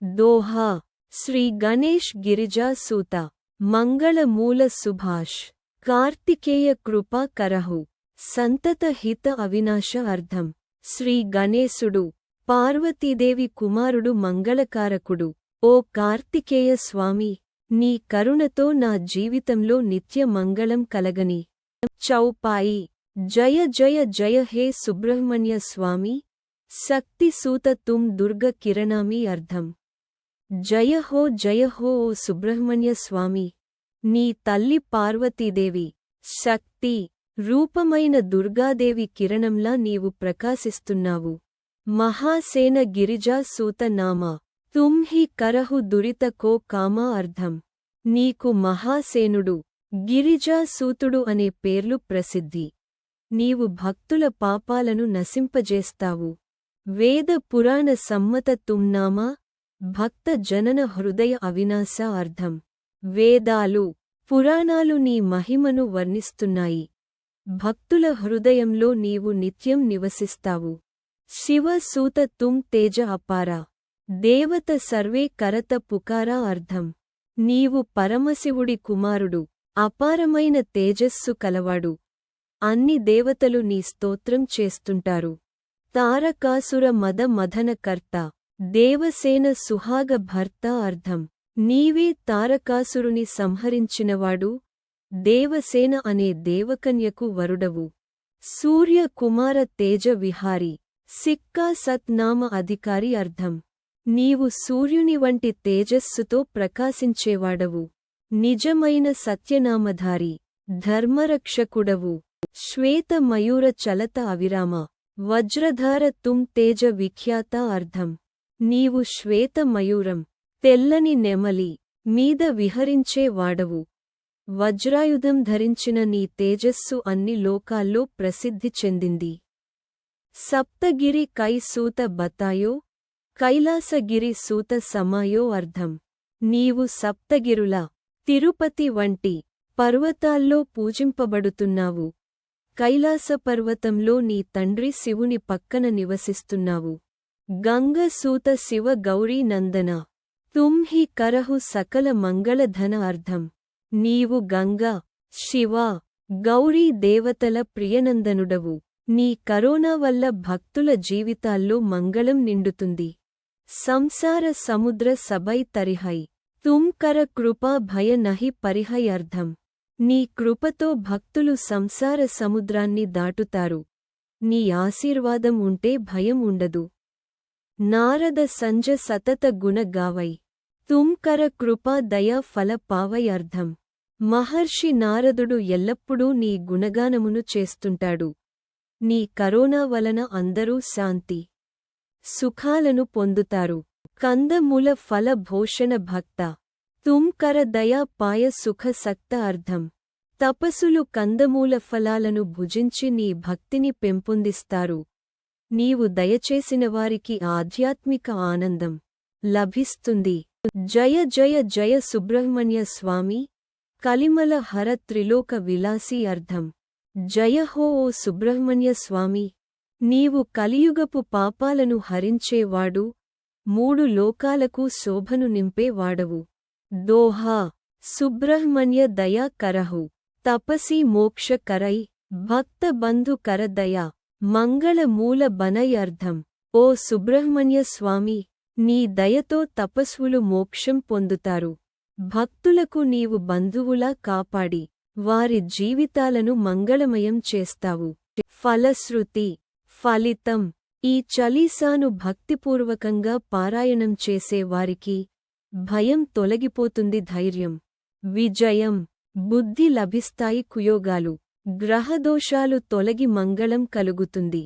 Doha Shri Ganesh Girija సూత మంగళ మూల సుభాష్ కార్తికేయ కృపా కరహు సంతత హిత అవినాశ అర్థం. శ్రీ గణేశుడు పార్వతీదేవి కుమారుడు మంగళకారకుడు. ఓ కార్తికేయ స్వామి, నీ కరుణతో నా జీవితంలో నిత్య మంగళం కలగని. చౌపాయి జయ జయ జయ హే సుబ్రహ్మణ్య స్వామి శక్తి సూత తుమ్ దుర్గ కిరణామి అర్థం. జయ హో ఓ సుబ్రహ్మణ్య స్వామి, నీ తల్లి పార్వతీదేవి శక్తి రూపమైన దుర్గాదేవి కిరణంలా నీవు ప్రకాశిస్తున్నావు. మహాసేన గిరిజా సూత నామా తుమ్ హి కరహు దురిత కో కామా అర్థం. నీకు మహాసేనుడు గిరిజా సూతుడు అనే పేర్లు ప్రసిద్ధి. నీవు భక్తుల పాపాలను నశింపజేస్తావు. వేద పురాణ సమ్మత తుమ్ నామా భక్త జనన హృదయ అవినాశ అర్థం. వేదాలు పురాణాలు నీ మహిమను వర్ణిస్తున్నాయి. భక్తుల హృదయంలో నీవు నిత్యం నివసిస్తావు. శివ సూత తుమ్ తేజ అపారా దేవత సర్వే కరత పుకారా అర్థం. నీవు పరమశివుడి కుమారుడు, అపారమైన తేజస్సు కలవాడు. అన్ని దేవతలు నీ స్తోత్రం చేస్తుంటారు. తారకాసుర మద మదన కర్త దేవసేన సుహాగ భర్త అర్థం. నీవే తారకాసురుని సంహరించినవాడు, దేవసేన అనే దేవకన్యకు వరుడవు. సూర్య కుమార తేజ విహారి సిక్కా సత్ నామ అధికారి అర్థం. నీవు సూర్యుని వంటి తేజస్సుతో ప్రకాశించేవాడవు. నిజమైన సత్యనామధారి ధర్మరక్షకుడవు. శ్వేత మయూర చలత అవిరామ వజ్రధార తుమ్ తేజ విఖ్యాత అర్థం. నీవు శ్వేత మయూరం తెల్లని నెమలి మీద విహరించే వాడవు. వజ్రాయుధం ధరించిన నీ తేజస్సు అన్ని లోకాల్లో ప్రసిద్ధి చెందింది. సప్తగిరి కై సూత బతాయో కైలాసగిరి సూత సమాయో అర్థం. నీవు సప్తగిరుల తిరుపతి వంటి పర్వతాల్లో పూజింపబడుతున్నావు. కైలాసపర్వతంలో నీ తండ్రి శివుని పక్కన నివసిస్తున్నావు. గంగ సూత శివ గౌరీ నందన తుమ్ హి కరహు సకల మంగళధన అర్థం. నీవు గంగా శివ గౌరీ దేవతల ప్రియనందనుడవు. నీ కరోనా వల్ల భక్తుల జీవితాల్లో మంగళం నిండుతుంది. సంసార సముద్ర సబై తరిహై తుమ్ కర కృపా భయ నహి పరిహై అర్థం. నీ కృపతో భక్తులు సంసార సముద్రాన్ని దాటుతారు. నీ ఆశీర్వాదం ఉంటే భయం ఉండదు. నారద సంజ సతత గుణ గావై తుమ్ కర కృపా దయా ఫల పావై అర్థం. మహర్షి నారదుడు ఎల్లప్పుడూ నీ గుణగానమును చేస్తుంటాడు. నీ కరోనా వలన అందరూ శాంతి సుఖాలను పొందుతారు. కందమూల ఫల భోషణ భక్త తుమ్ కర దయా పాయ సుఖ సక్త అర్థం. తపస్సులు కందమూల ఫలాలను భుజించి నీ భక్తిని పెంపొందిస్తారు. నీవు దయచేసినవారికి ఆధ్యాత్మిక ఆనందం లభిస్తుంది. జయ జయ జయ సుబ్రహ్మణ్య స్వామి కలిమల హర త్రిలోక విలాసి అర్థం. జయ హో ఓ సుబ్రహ్మణ్య స్వామి, నీవు కలియుగపు పాపాలను హరించేవాడు, మూడు లోకాలకు శోభను నింపేవాడవు. దోహా సుబ్రహ్మణ్య దయా కరహు తపసి మోక్ష కరై భక్త బంధు కరదయా మంగళ మూల బనై అర్థం. ఓ సుబ్రహ్మణ్య స్వామి, నీ దయతో తపస్వులు మోక్షం పొందుతారు. భక్తులకు నీవు బంధువులా కాపాడి వారి జీవితాలను మంగళమయం చేస్తావు. ఫలశ్రుతి ఫలితం ఈ చలీసాను భక్తిపూర్వకంగా పారాయణం చేసే వారికి భయం తొలగిపోతుంది. ధైర్యం విజయం బుద్ధి లభిస్తాయి. కుయోగాలు గ్రహదోషాలు తొలగి మంగళం కలుగుతుంది.